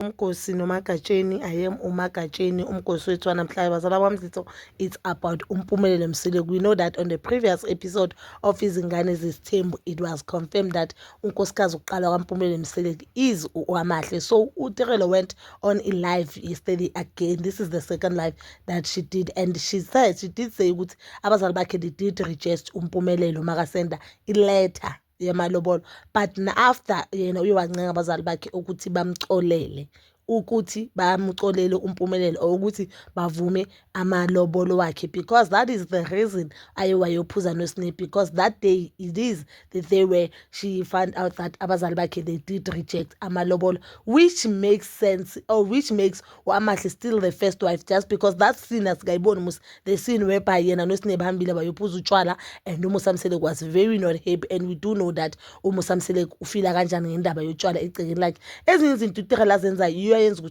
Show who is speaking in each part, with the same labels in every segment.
Speaker 1: Umgosi noMagatsheni, I am uMagatsheni, umgosi wethu wanamhlanje. Bazala bami litho, it's about uMpumelelo Mseleku. We know that on the previous episode of Izingane Zesithembu, it was confirmed that unkosikazi uqala kaMpumelelo Mseleku is uAmahle. So uTirelo went on a live yesterday again. This is the second live that she did, and she did say ukuthi abazali bakhe they did reject uMpumelelo makasenda iletter yamalobolo, but after yena uyowancenga abazali bakhe ukuthi bamcolele ukuthi bamcolele uMpumelelo ukuthi bavume amalobolo wakhe, because that is the reason aye wayophuza noSnake, because that day it is the day where she found out that abazali bakhe they did reject amalobolo, which makes sense, or which makes uAmahle still the first wife, just because that scene asikayiboni mus the scene whereby yena noSnake bahambile bayophuza utshwala and uMusa Mseleku was very not happy, and we do know that uMusa Mseleku ufila kanjani ngendaba yotshwala egcekeni lakhe. Ezinye izinto uTirelo azenzayo uyenza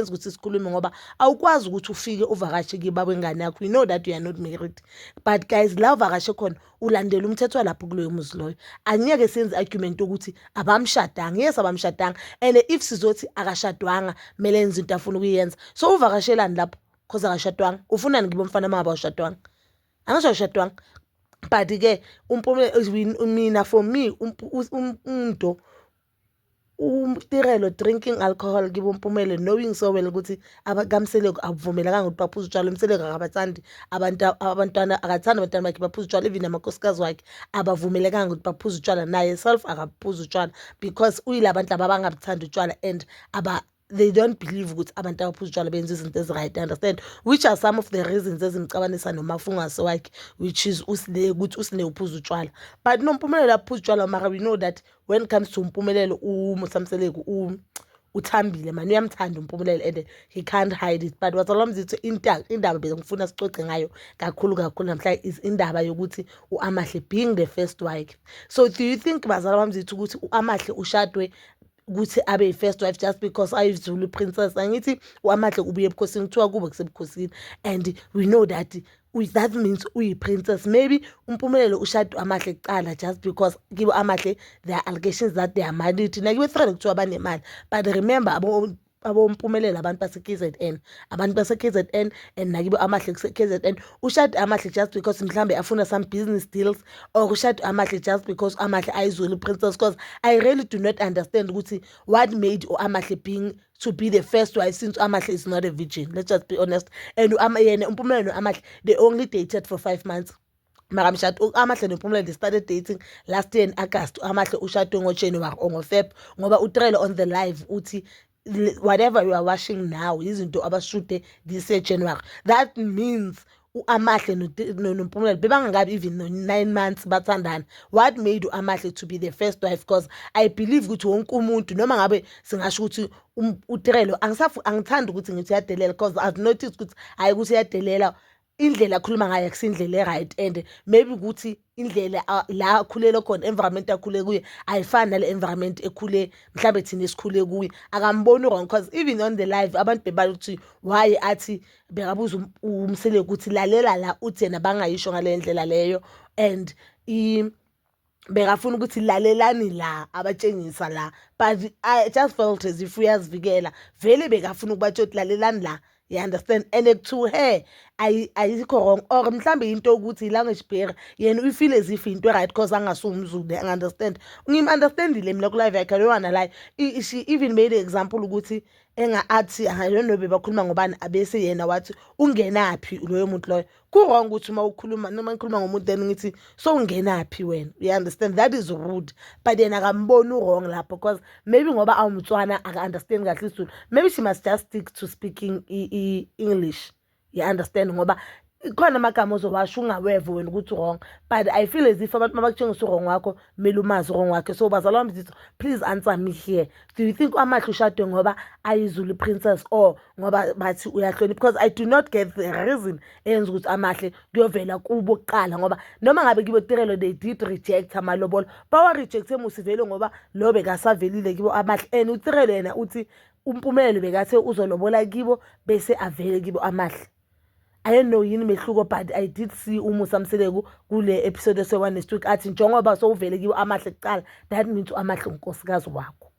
Speaker 1: ukuthi sikhulume, ngoba awukwazi ukuthi ufike uvakashe kiba wengane yakho. We know that you are not married, but guys, la uvakashe khona ulandela umthetho walapho kuloyo muzi loyo. Angeke senze argument ukuthi abamshadanga. Yes, abamshadanga, and if sizothi akashadwanga mele enze into afuna ukuyenza. So uvakashelani lapho cause akashadwanga? Ufunani ngibe umfana mama awushadwanga? Angashadwanga. But ke mina for me umuntu uTirelo drinking alcohol kibo Mpumelelo, knowing so well ukuthi abakamseleko akuvumelekanga ukuthi baphuze utshwala. Umseleko akabathandi abantwana, akathanda abantwana bakhe baphuze utshwala, even amakhosikazi wakhe abavumelekanga ukuthi baphuze utshwala, naye self akaphuze utshwala, because uyilabantu abangabuthanda utshwala and they don't believe ukuthi abantu abaphuza utshwala benza izinto ezi-right, understand, which are some of the reasons ezimcabanisa noMafungwase wakhe, which is ukuthi uSnake uphuza utshwala. But noMpumelelo aphuza utshwala, mara we know that when it comes to uMpumelelo, uMusa Mseleku uthambile man, uyamthanda uMpumelelo and he can't hide it. But bazalwa mzithu indaba bezongifuna sicoce ngayo kakhulu namhlanje is indaba yokuthi uAmahle being the first wife. So do you think bazalwa mzithu ukuthi uAmahle ushadwe ukuthi abe first wife just because ayizulu princess? Angithi uAmahle ubuye ebukhosini kuthiwa kube kusebukhosini, and we know that that means uyi-princess. Maybe uMpumelelo ushade uAmahle kuqala just because kibo Amahle there are allegations that they are married, nakibo Thread kuthiwa banemali. But remember aboMpumelelo abantu base-KZN, abantu base-KZN, and nakibo Amahle kuse-KZN. Ushade Amahle just because mhlambe afuna some business deals, or ushade Amahle just because Amahle ayizulu princess? Because I really do not understand ukuthi what made uAmahle being to be the first wife, since Amahle is not a virgin. Let's just be honest. And Mpumelelo Amahle, they only dated for 5 months. Maramshat uAmahle noMpumelelo, they started dating last year in August. Amahle ushade ngoJanuary or ngoFeb, ngoba uTirelo on the live uthi whatever you are watching now izinto abashude this January. That means uAmahle noMpumelelo bebangabi even 9 months bathandana. What made uAmahle to be the first wife? Because I believe ukuthi wonke umuntu noma ngabe singasho ukuthi uTirelo angithanda ukuthi ngithi uyadelela, because I've noticed ukuthi hayi ukuthi uyadelela indlela akhuluma ngayo akusindlela e-right, and maybe ukuthi indlela la akhulele khona, environment akhule kuye ayifani nale environment ekhule mhlambe thina esikhule kuye. Akamboni wrong, because even on the live abantu bebala ukuthi why athi bekabuza uMseleku ukuthi lalela la uthi yena bangayisho ngale ndlela leyo, and bekafuna ukuthi lalelani la abatshengisa la. But I just felt as if uyazivikela vele, bekafuna ukubatsho ukuthi lalelani la, you understand, and to her ayikho wrong, or mhlambe into ukuthi language barrier yena we feel as if into right because angasumzulu. Understand, ngimunderstandile mina ku live yakhe lona la. She even made an example ukuthi athi I don't know bebakhuluma ngobani, abese yena wathi ungenaphi loyo muntu loyo. Ku-wrong ukuthi uma ukhuluma noma ngikhuluma ngomuntu then ngithi so ungenaphi wena, you understand, that is rude. But yena akamboni wrong lapho, because maybe ngoba awumtswana aka-understand kahle isiZulu, maybe she must just stick to speaking English, you understand, ngoba khona amagama ozowasho ungaweva wena ukuthi wrong. But I feel as if abantu mabakutshengisa wrong wakho kumele umazi wrong wakhe. So bazalwa wami mzithu, please answer me here. Do you think uAmahle ushadwe ngoba ayizulu princess, or ngoba bathi uyahlonipha? Because I do not get the reason eyenza ukuthi Amahle kuyovela kubo kuqala, ngoba noma ngabe kibo Tirelo they did reject amalobolo, bawa-rejecte musivele ngoba lo bekasavelile kibo Amahle, and uTirelo yena uthi uMpumelelo bekathe uzolobola kibo bese avele kibo Amahle. I don't know yini mehluko, but I did see uMusa Mseleku kule episode ese-1 next week athi njengoba sowuvele kiwo Amahle kuqala, that means uAmahle unkosikazi wakho.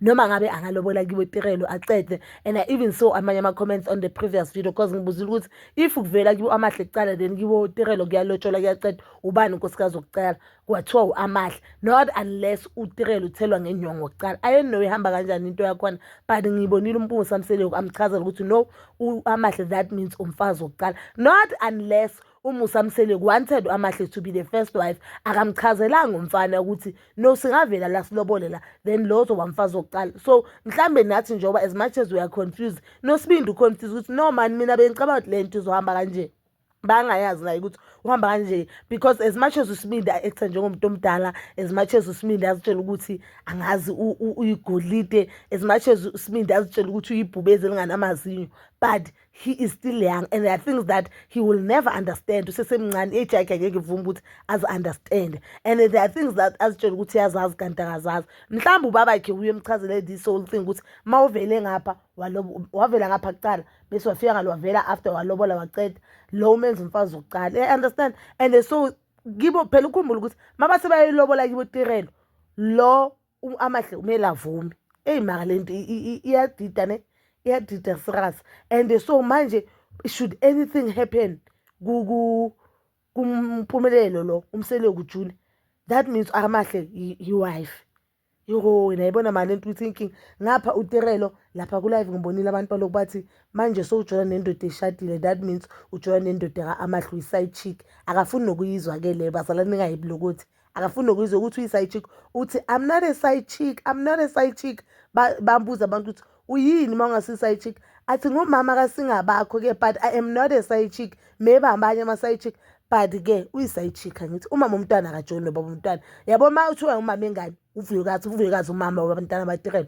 Speaker 1: noma ngabe angalobola kibo Tirelo acede. And I even saw amanye ama-comments on the previous video because ngibuzile ukuthi if kuvela kibo amahle kucala then kibo Tirelo kuyalotsholwa kuyaceda ubani unkosikazi wokucala kwathiwa u-Amahle, not unless uTirelo uthelwa ngenyongo kucala. I don't know ihamba kanjani into yakhona, but ngibonile uMpungose Mseleku amchazela ukuthi no, u-Amahle that means umfazi wokucala, not unless uMusa Mseleku wanted u-Amahle to be the first wife, akamchazelanga umfana ukuthi no singavela la silobole la then lo zoba umfazi wokucala. So mhlambe nathi njengoba as much as we are confused, noSibindi uconfused ukuthi no man mina bengicabanga ukuthi lento izohamba kanje, bangayazi naye ukuthi uhamba kanje, because as much as uSibindi actor njengomuntu omdala, as much as uSibindi azitshela ukuthi angazi uyigolide, as much as uSibindi azitshela ukuthi uyibhubezi elinganamazinyo, but he is still young and there are things that he will never understand. Usesemncane age yakhe angeke ivuma ukuthi azi-understand, and there are things that azitshela ukuthi yazazi kanti akazazi. Mhlawumbe ubabakhe uye emchazele this whole thing ukuthi mawuvele ngapha wavela ngapha kuqala bese wafika ngalo wavela after walobola waceda, lo umenza umfazi wokucala. I understand. And so kibo phela ukhumbula ukuthi mabase bayilobola kibo Tirelo lo Amahle umele avume. Mara lento iyadida ne, iyadida serious. And so manje should anything happen kuMpumelelo lo uMseleku June, that means Amahle yi-wife. Yho nayibona manje lento thinking ngapha uTirelo lapha ku live ngibonile abantu baloku bathi manje sowujola nendoda eshadile, that means ujola nendoda kaAmahle uyi-side chick. Akafuni nokuyizwa ke le bazalwane ningayibi lokuthi akafuni nokuyizwa ukuthi uyi-side chick, uthi I'm not a side chick, I'm not a side chick. Bambuza abantu ukuthi uyini mawungasi-side chick, athi ngumama kasingabakho ke but I am not a side chick. Maybe abanye ama-side chick but ke uyi-side chick angithi umama umntwana akajoni nobaba umntwana. Yabo ma uthiwa umama engane uvuyekazi umama wabantwana baTirelo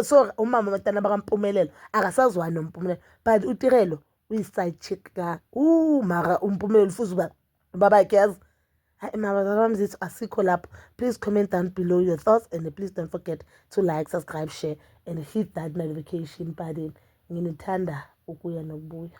Speaker 1: so umama wabantwana bakaMpumelelo akasazwani noMpumelelo, but uTirelo uyi-side chick ka mara uMpumelelo futhi babakhe yazi. Mabazalwane bami zethu asikho lapho. Please comment down below your thoughts and please don't forget to like, subscribe, share and hit that notification button. Nginithanda ukuya nokubuya.